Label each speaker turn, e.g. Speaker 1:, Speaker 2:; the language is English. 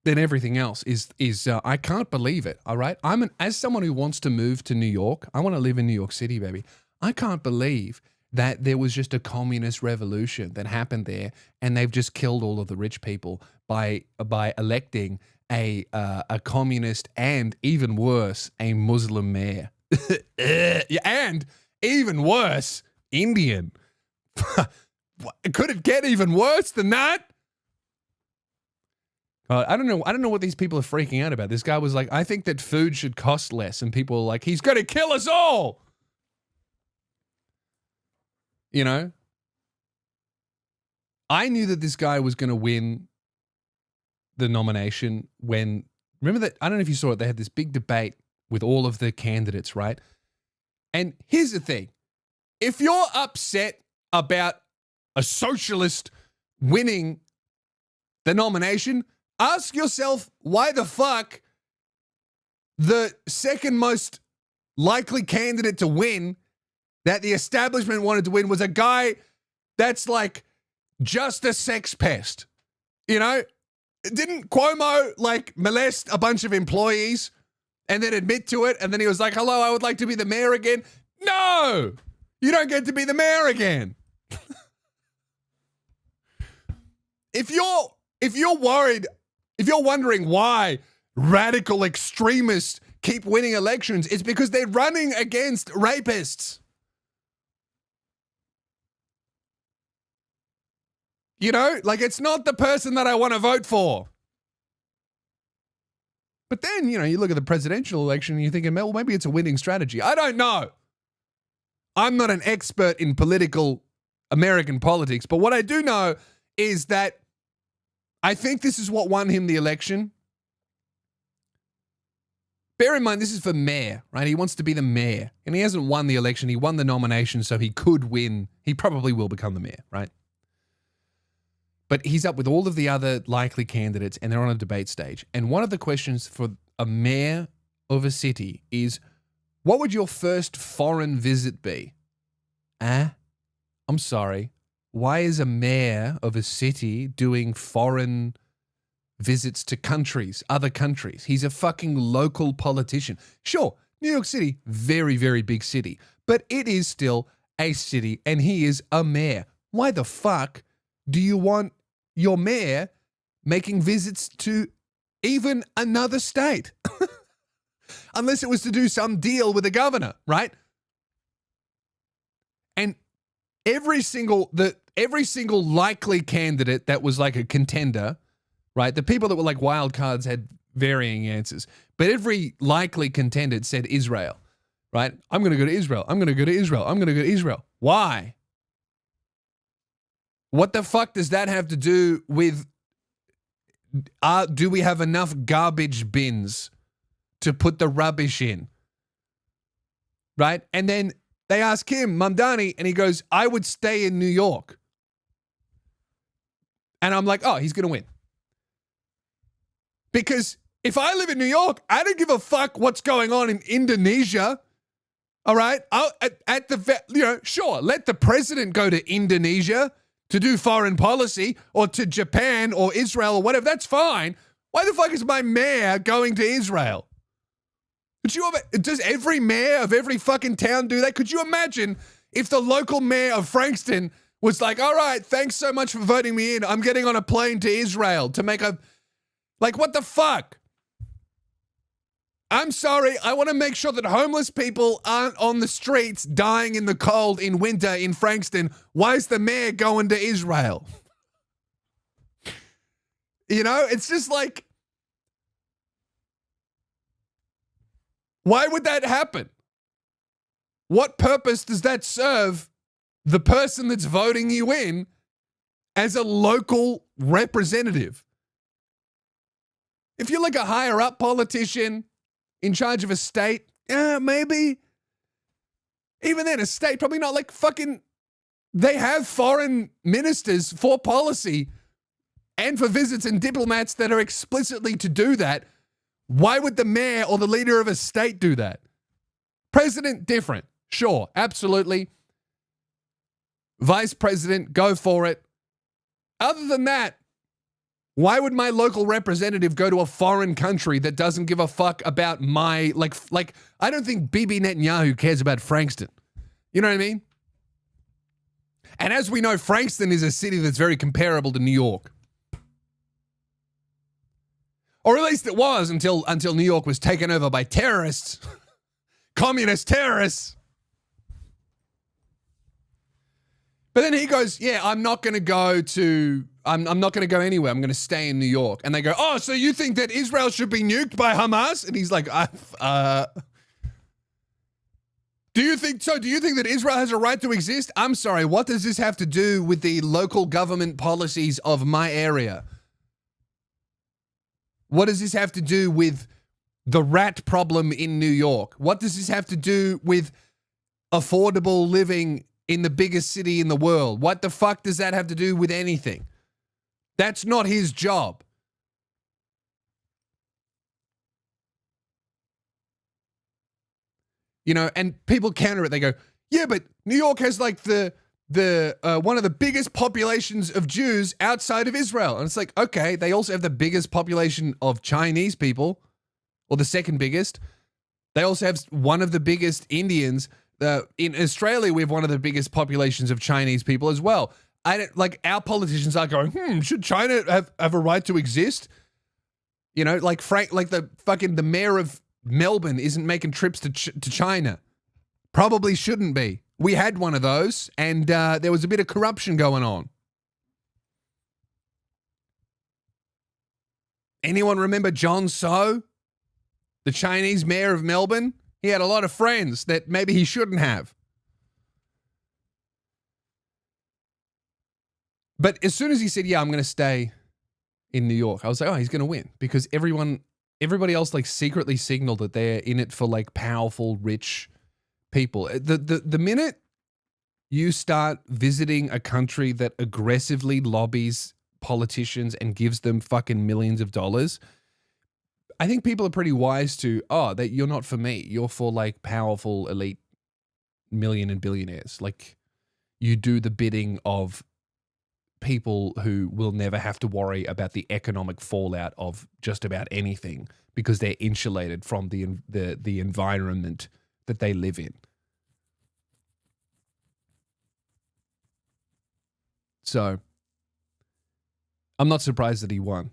Speaker 1: than everything else is I can't believe it. All right, as someone who wants to move to New York, I want to live in New York City, baby. I can't believe that there was just a communist revolution that happened there, and they've just killed all of the rich people by electing a communist and even worse, a Muslim mayor, and even worse, Indian. Could it get even worse than that? I don't know what these people are freaking out about. This guy was like, I think that food should cost less, and people are like, he's going to kill us all. You know, I knew that this guy was going to win the nomination when, remember that, I don't know if you saw it, they had this big debate with all of the candidates, right? And here's the thing. If you're upset about a socialist winning the nomination, ask yourself why the fuck the second most likely candidate to win that the establishment wanted to win was a guy that's like just a sex pest. You know, didn't Cuomo like molest a bunch of employees and then admit to it? And then he was like, hello, I would like to be the mayor again. No, you don't get to be the mayor again. If you're worried, if you're wondering why radical extremists keep winning elections, it's because they're running against rapists. You know, like it's not the person that I want to vote for. But then, you know, you look at the presidential election and you're thinking, well, maybe it's a winning strategy. I don't know. I'm not an expert in American politics, but what I do know is that I think this is what won him the election. Bear in mind, this is for mayor, right? He wants to be the mayor, and he hasn't won the election. He won the nomination, so he could win. He probably will become the mayor, right? But he's up with all of the other likely candidates, and they're on a debate stage. And one of the questions for a mayor of a city is, what would your first foreign visit be? I'm sorry. Why is a mayor of a city doing foreign visits to countries, other countries? He's a fucking local politician. Sure, New York City, very, very big city, but it is still a city, and he is a mayor. Why the fuck do you want your mayor making visits to even another state? Unless it was to do some deal with the governor, right? And every single likely candidate that was like a contender, right? The people that were like wild cards had varying answers, but every likely contender said Israel, right? I'm going to go to Israel. I'm going to go to Israel. I'm going to go to Israel. Why? What the fuck does that have to do with, do we have enough garbage bins to put the rubbish in? Right? And then they ask him, Mamdani, and he goes, I would stay in New York. And I'm like, oh, he's going to win. Because if I live in New York, I don't give a fuck what's going on in Indonesia. All right? Sure, let the president go to Indonesia to do foreign policy, or to Japan or Israel or whatever. That's fine. Why the fuck is my mayor going to Israel? Does every mayor of every fucking town do that? Could you imagine if the local mayor of Frankston was like, all right, thanks so much for voting me in. I'm getting on a plane to Israel to make a... Like, what the fuck? I'm sorry. I want to make sure that homeless people aren't on the streets dying in the cold in winter in Frankston. Why is the mayor going to Israel? You know, it's just like, why would that happen? What purpose does that serve the person that's voting you in as a local representative? If you're like a higher up politician in charge of a state, maybe. Even then, a state, probably not. Like fucking, they have foreign ministers for policy and for visits and diplomats that are explicitly to do that. Why would the mayor or the leader of a state do that? President, different. Sure, absolutely. Vice president, go for it. Other than that, Why would my local representative go to a foreign country that doesn't give a fuck about my, like, I don't think Bibi Netanyahu cares about Frankston. You know what I mean? And as we know, Frankston is a city that's very comparable to New York. Or at least it was until New York was taken over by terrorists. Communist terrorists. But then he goes, yeah, I'm not going to go anywhere. I'm going to stay in New York. And they go, oh, so you think that Israel should be nuked by Hamas? And he's like, do you think that Israel has a right to exist? I'm sorry, what does this have to do with the local government policies of my area? What does this have to do with the rat problem in New York? What does this have to do with affordable living in the biggest city in the world? What the fuck does that have to do with anything? That's not his job. You know, and people counter it. They go, yeah, but New York has like the one of the biggest populations of Jews outside of Israel. And it's like, okay, they also have the biggest population of Chinese people, or the second biggest. They also have one of the biggest Indians. In Australia, we have one of the biggest populations of Chinese people as well. I don't, like, our politicians are going, should China have a right to exist? You know, like the mayor of Melbourne isn't making trips to China. Probably shouldn't be. We had one of those, and there was a bit of corruption going on. Anyone remember John So, the Chinese mayor of Melbourne? He had a lot of friends that maybe he shouldn't have. But as soon as he said, yeah, I'm going to stay in New York, I was like, oh, he's going to win, because everybody else like secretly signaled that they're in it for like powerful, rich people. The minute you start visiting a country that aggressively lobbies politicians and gives them fucking millions of dollars, I think people are pretty wise to, that you're not for me. You're for like powerful, elite million and billionaires. Like, you do the bidding of people who will never have to worry about the economic fallout of just about anything because they're insulated from the environment that they live in. So I'm not surprised that he won.